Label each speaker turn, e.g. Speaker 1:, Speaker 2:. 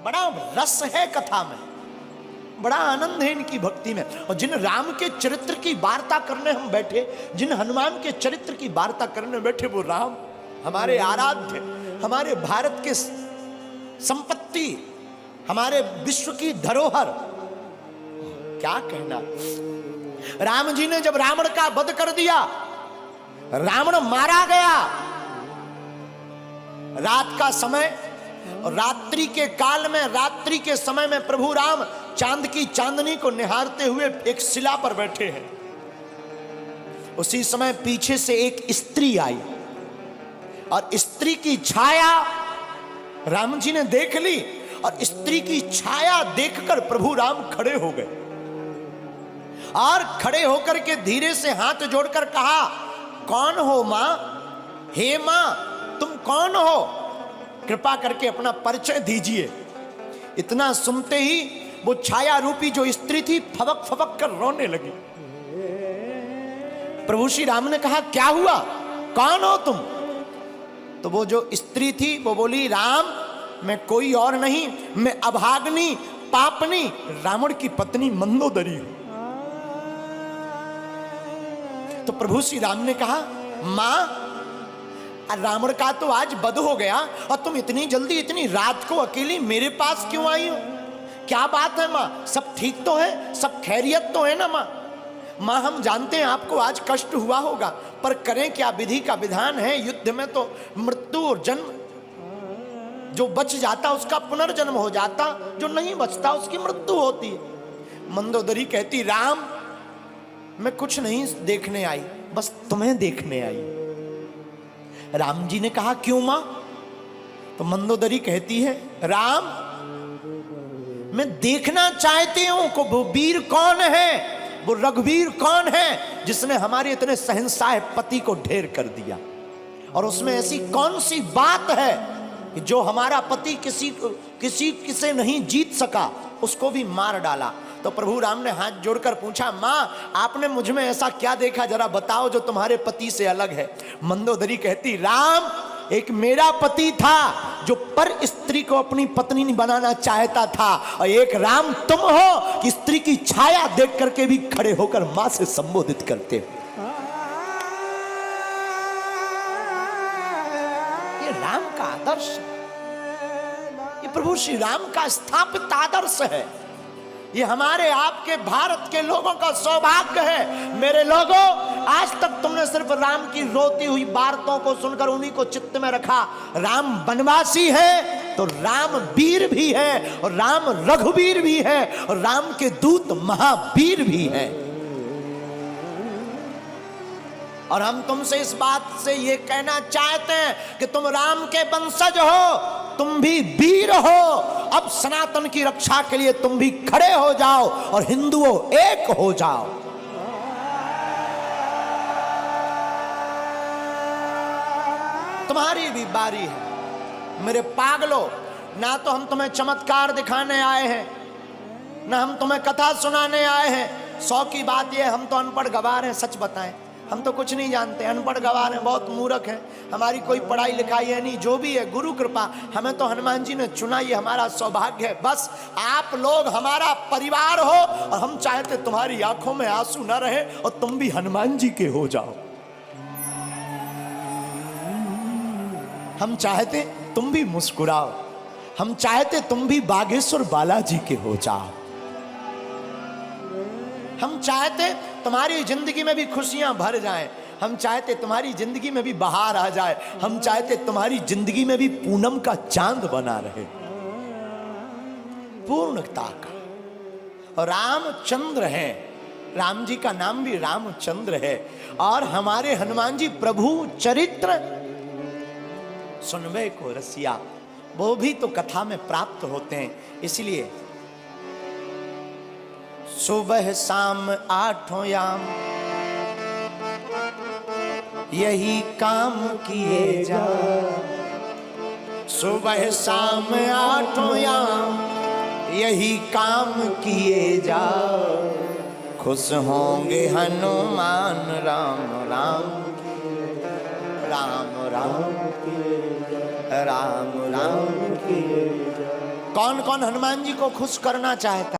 Speaker 1: बड़ा रस है कथा में, बड़ा आनंद है इनकी भक्ति में। और जिन राम के चरित्र की वार्ता करने हम बैठे, जिन हनुमान के चरित्र की वार्ता करने बैठे, वो राम हमारे आराध्य, हमारे भारत के संपत्ति, हमारे विश्व की धरोहर, क्या कहना। राम जी ने जब रावण का वध कर दिया, रावण मारा गया, रात का समय और रात्रि के काल में, रात्रि के समय में प्रभु राम चांद की चांदनी को निहारते हुए एक शिला पर बैठे हैं। उसी समय पीछे से एक स्त्री आई और स्त्री की छाया राम जी ने देख ली, और स्त्री की छाया देखकर प्रभु राम खड़े हो गए, और खड़े होकर के धीरे से हाथ जोड़कर कहा, कौन हो मां? हे मां, तुम कौन हो? कृपा करके अपना परिचय दीजिए। इतना सुनते ही वो छाया रूपी जो स्त्री थी फबक फबक कर रोने लगी। प्रभु श्री राम ने कहा, क्या हुआ, कौन हो तुम? तो वो जो स्त्री थी वो बोली, राम मैं कोई और नहीं, मैं अभाग्नि पापनी रावण की पत्नी मंदोदरी हूं। तो प्रभु श्री राम ने कहा, मां रावण का तो आज वध हो गया और तुम इतनी जल्दी इतनी रात को अकेली मेरे पास क्यों आई हो? क्या बात है मां, सब ठीक तो है, सब खैरियत तो है ना मां? मां हम जानते हैं आपको आज कष्ट हुआ होगा, पर करें क्या, विधि का विधान है। युद्ध में तो मृत्यु और जन्म, जो बच जाता उसका पुनर्जन्म हो जाता, जो नहीं बचता उसकी मृत्यु होती है। मंदोदरी कहती, राम मैं कुछ नहीं देखने आई, बस तुम्हें देखने आई। राम जी ने कहा, क्यों मां? तो मंदोदरी कहती है, राम मैं देखना चाहती हूं कि वो वीर कौन है, वो रघुवीर कौन है जिसने हमारे इतने शहंशाह पति को ढेर कर दिया, और उसमें ऐसी कौन सी बात है कि जो हमारा पति किसी नहीं जीत सका, उसको भी मार डाला। तो प्रभु राम ने हाथ जोड़कर पूछा, मां आपने मुझ में ऐसा क्या देखा, जरा बताओ जो तुम्हारे पति से अलग है। मंदोदरी कहती, राम एक मेरा पति था जो पर स्त्री को अपनी पत्नी नहीं बनाना चाहता था, और एक राम तुम हो कि स्त्री की छाया देख करके भी खड़े होकर मां से संबोधित करते हो। ये राम का आदर्श, ये प्रभु श्री राम का स्थापित आदर्श है। ये हमारे आपके भारत के लोगों का सौभाग्य है। मेरे लोगों, आज तक तुमने सिर्फ राम की रोती हुई वार्ताओं को सुनकर उन्हीं को चित्त में रखा। राम वनवासी है तो राम वीर भी है, और राम रघुवीर भी है, और राम के दूत महावीर भी है। और हम तुमसे इस बात से ये कहना चाहते हैं कि तुम राम के वंशज हो, तुम भी वीर हो। अब सनातन की रक्षा के लिए तुम भी खड़े हो जाओ और हिंदुओं एक हो जाओ। तुम्हारी भी बारी है मेरे पागलों। ना तो हम तुम्हें चमत्कार दिखाने आए हैं, ना हम तुम्हें कथा सुनाने आए हैं। 100 की बात यह, हम तो अनपढ़ गवार हैं। सच बताएं, हम तो कुछ नहीं जानते, अनपढ़ गवार हैं, बहुत मूर्ख हैं, हमारी कोई पढ़ाई लिखाई है नहीं। जो भी है गुरु कृपा, हमें तो हनुमान जी ने चुना, ये हमारा सौभाग्य है। बस आप लोग हमारा परिवार हो, और हम चाहते तुम्हारी आंखों में आंसू न रहे और तुम भी हनुमान जी के हो जाओ। हम चाहते तुम भी मुस्कुराओ, हम चाहते तुम भी बागेश्वर बालाजी के हो जाओ। हम चाहते तुम्हारी जिंदगी में भी खुशियां भर जाएं, हम चाहते तुम्हारी जिंदगी में भी बहार आ जाए, हम चाहते तुम्हारी जिंदगी में भी पूनम का चांद बना रहे, पूर्णता का। और रामचंद्र हैं, राम जी का नाम भी रामचंद्र है। और हमारे हनुमान जी प्रभु चरित्र सुनवे को रसिया, वो भी तो कथा में प्राप्त होते हैं। इसलिए सुबह शाम आठों याम यही काम किए जा, सुबह शाम आठों याम यही काम किए जा, खुश होंगे हनुमान राम राम राम राम राम राम। कौन कौन हनुमान जी को खुश करना चाहता